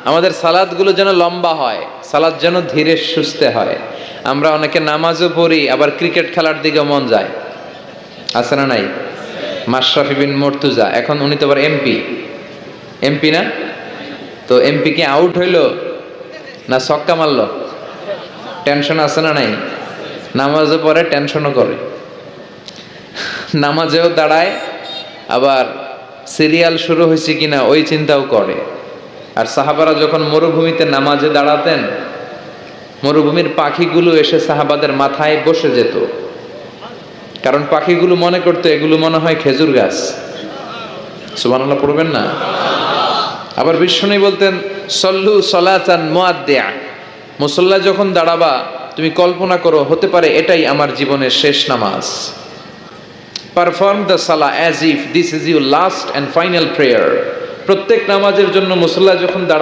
আমাদের সালাদগুলো যেন লম্বা হয়, সালাদ যেন ধীরে সুস্থে হয়। আমরা অনেকে নামাজও পড়ি, আবার ক্রিকেট খেলার দিকে মন যায়, আছে না নাই? মাশরাফি বিন মুর্তজা, এখন উনি তো আবার এমপি না? তো এমপি কি আউট হইলো না ছক্কা মারলো? টেনশন আছে না নাই? নামাজও পড়ে, টেনশনও করে, নামাজেও দাঁড়ায়, আবার সিরিয়াল শুরু হয়েছে কিনা ওই চিন্তাও করে। আর সাহাবারা যখন মরুভূমিতে নামাজে দাঁড়াতেন, মরুভূমির পাখিগুলো এসে সাহাবাদের মাথায় বসে যেত, কারণ পাখিগুলো মনে করতো এগুলো মনে হয় খেজুর গাছ। সুবহানাল্লাহ পড়বেন না? আবার বিষ্ণু বলতেন, সল্লু সলাতান মুআদ্দিয়া, মুসল্লা যখন দাঁড়াবা তুমি কল্পনা করো হতে পারে এটাই আমার জীবনের শেষ নামাজ। Perform the Salah as if this is your last and final prayer. প্রত্যেক নামাজের জন্য মুসল্লা যখন